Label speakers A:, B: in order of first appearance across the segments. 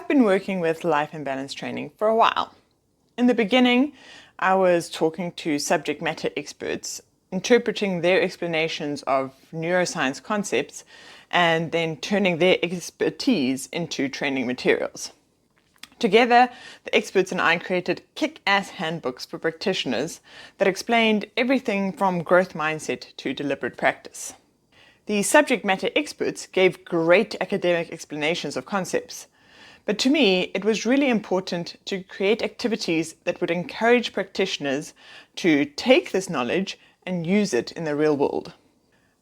A: I've been working with life and balance training for a while. In the beginning, I was talking to subject matter experts, interpreting their explanations of neuroscience concepts, and then turning their expertise into training materials. Together, the experts and I created kick-ass handbooks for practitioners that explained everything from growth mindset to deliberate practice. The subject matter experts gave great academic explanations of concepts, but to me, it was really important to create activities that would encourage practitioners to take this knowledge and use it in the real world.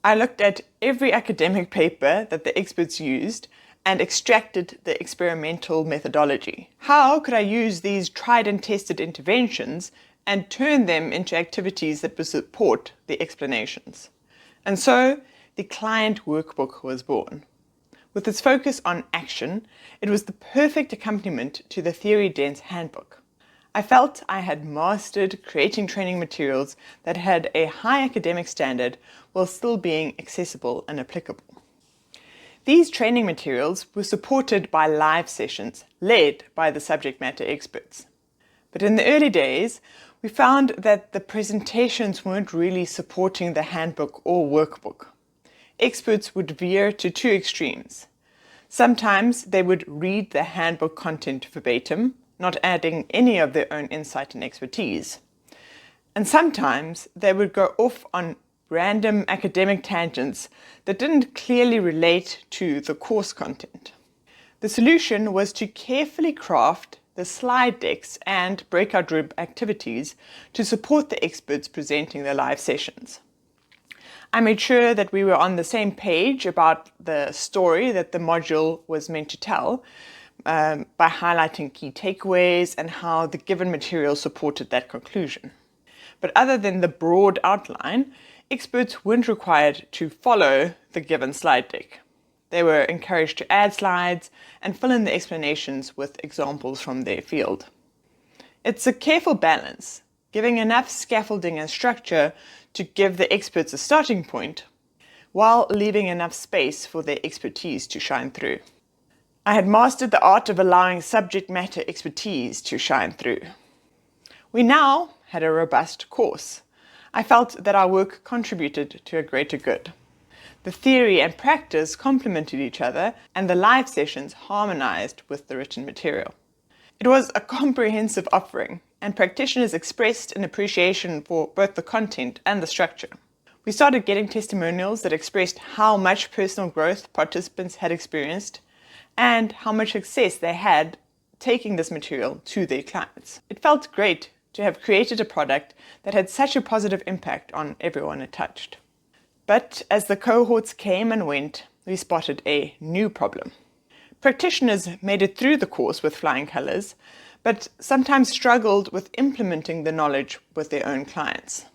A: I looked at every academic paper that the experts used and extracted the experimental methodology. How could I use these tried and tested interventions and turn them into activities that would support the explanations? And so, the client workbook was born. With its focus on action, it was the perfect accompaniment to the theory-dense handbook. I felt I had mastered creating training materials that had a high academic standard while still being accessible and applicable. These training materials were supported by live sessions led by the subject matter experts. But in the early days, we found that the presentations weren't really supporting the handbook or workbook. Experts would veer to two extremes. Sometimes they would read the handbook content verbatim, not adding any of their own insight and expertise. And sometimes they would go off on random academic tangents that didn't clearly relate to the course content. The solution was to carefully craft the slide decks and breakout group activities to support the experts presenting their live sessions. I made sure that we were on the same page about the story that the module was meant to tell by highlighting key takeaways and how the given material supported that conclusion. But other than the broad outline, experts weren't required to follow the given slide deck. They were encouraged to add slides and fill in the explanations with examples from their field. It's a careful balance, giving enough scaffolding and structure to give the experts a starting point, while leaving enough space for their expertise to shine through. I had mastered the art of allowing subject matter expertise to shine through. We now had a robust course. I felt that our work contributed to a greater good. The theory and practice complemented each other, and the live sessions harmonized with the written material. It was a comprehensive offering, and practitioners expressed an appreciation for both the content and the structure. We started getting testimonials that expressed how much personal growth participants had experienced and how much success they had taking this material to their clients. It felt great to have created a product that had such a positive impact on everyone it touched. But as the cohorts came and went, we spotted a new problem. Practitioners made it through the course with flying colors, but sometimes struggled with implementing the knowledge with their own clients.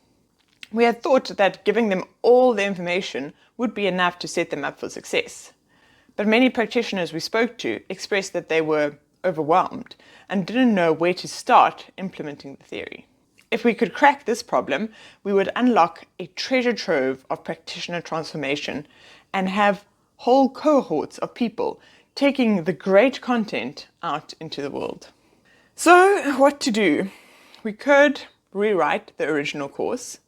A: We had thought that giving them all the information would be enough to set them up for success. But many practitioners we spoke to expressed that they were overwhelmed and didn't know where to start implementing the theory. If we could crack this problem, we would unlock a treasure trove of practitioner transformation and have whole cohorts of people taking the great content out into the world. So, what to do? We could rewrite the original course.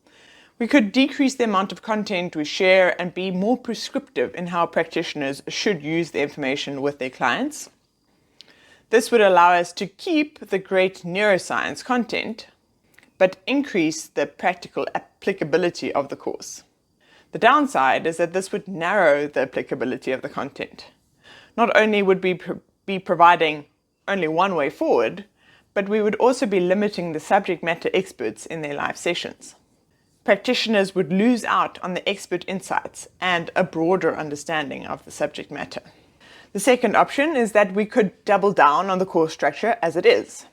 A: We could decrease the amount of content we share and be more prescriptive in how practitioners should use the information with their clients. This would allow us to keep the great neuroscience content, but increase the practical applicability of the course. The downside is that this would narrow the applicability of the content. Not only would we be providing only one way forward, but we would also be limiting the subject matter experts in their live sessions. Practitioners would lose out on the expert insights and a broader understanding of the subject matter. The second option is that we could double down on the course structure as it is.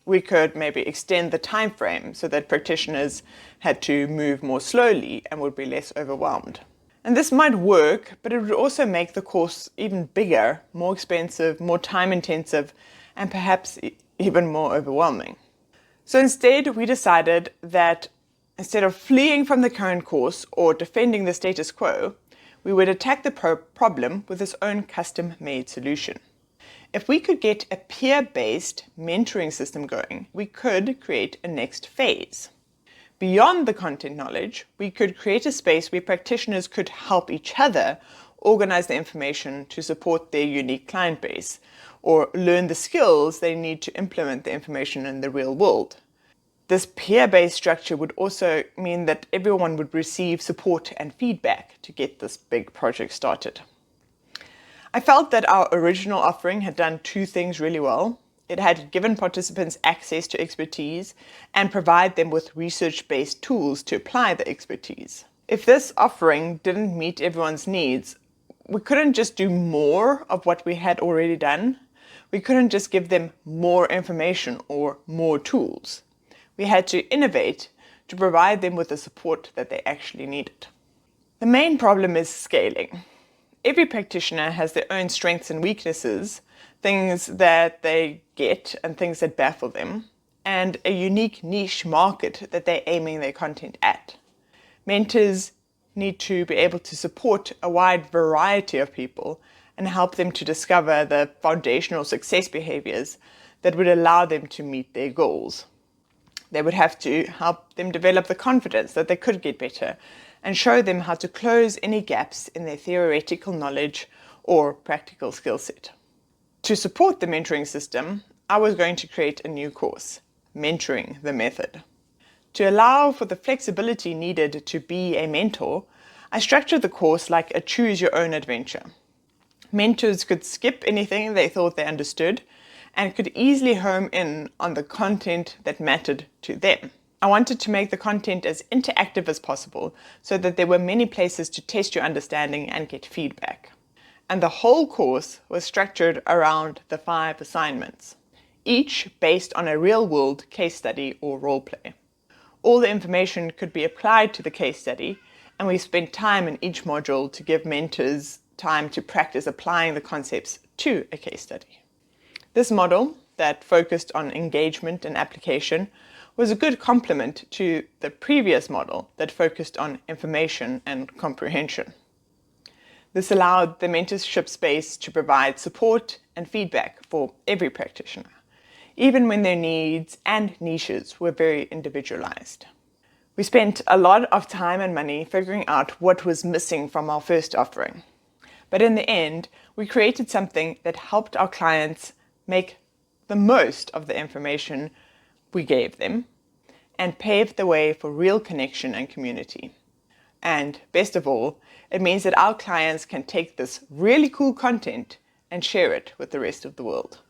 A: We could maybe extend the time frame so that practitioners had to move more slowly and would be less overwhelmed. And this might work, but it would also make the course even bigger, more expensive, more time intensive, and perhaps even more overwhelming. So instead, we decided that instead of fleeing from the current course or defending the status quo, we would attack the problem with its own custom-made solution. If we could get a peer-based mentoring system going, we could create a next phase. Beyond the content knowledge, we could create a space where practitioners could help each other organize the information to support their unique client base, or learn the skills they need to implement the information in the real world. This peer-based structure would also mean that everyone would receive support and feedback to get this big project started. I felt that our original offering had done two things really well. It had given participants access to expertise and provide them with research-based tools to apply the expertise. If this offering didn't meet everyone's needs, we couldn't just do more of what we had already done. We couldn't just give them more information or more tools. We had to innovate to provide them with the support that they actually needed. The main problem is scaling. Every practitioner has their own strengths and weaknesses, things that they get and things that baffle them, and a unique niche market that they're aiming their content at. Mentors need to be able to support a wide variety of people and help them to discover the foundational success behaviors that would allow them to meet their goals. They would have to help them develop the confidence that they could get better and show them how to close any gaps in their theoretical knowledge or practical skill set. To support the mentoring system, I was going to create a new course, Mentoring the Method. To allow for the flexibility needed to be a mentor, I structured the course like a choose-your-own adventure. Mentors could skip anything they thought they understood and could easily home in on the content that mattered to them. I wanted to make the content as interactive as possible so that there were many places to test your understanding and get feedback. And the whole course was structured around the 5 assignments, each based on a real-world case study or role play. All the information could be applied to the case study, and we spent time in each module to give mentors time to practice applying the concepts to a case study. This model that focused on engagement and application was a good complement to the previous model that focused on information and comprehension. This allowed the mentorship space to provide support and feedback for every practitioner, even when their needs and niches were very individualized. We spent a lot of time and money figuring out what was missing from our first offering. But in the end, we created something that helped our clients make the most of the information we gave them and paved the way for real connection and community. And best of all, it means that our clients can take this really cool content and share it with the rest of the world.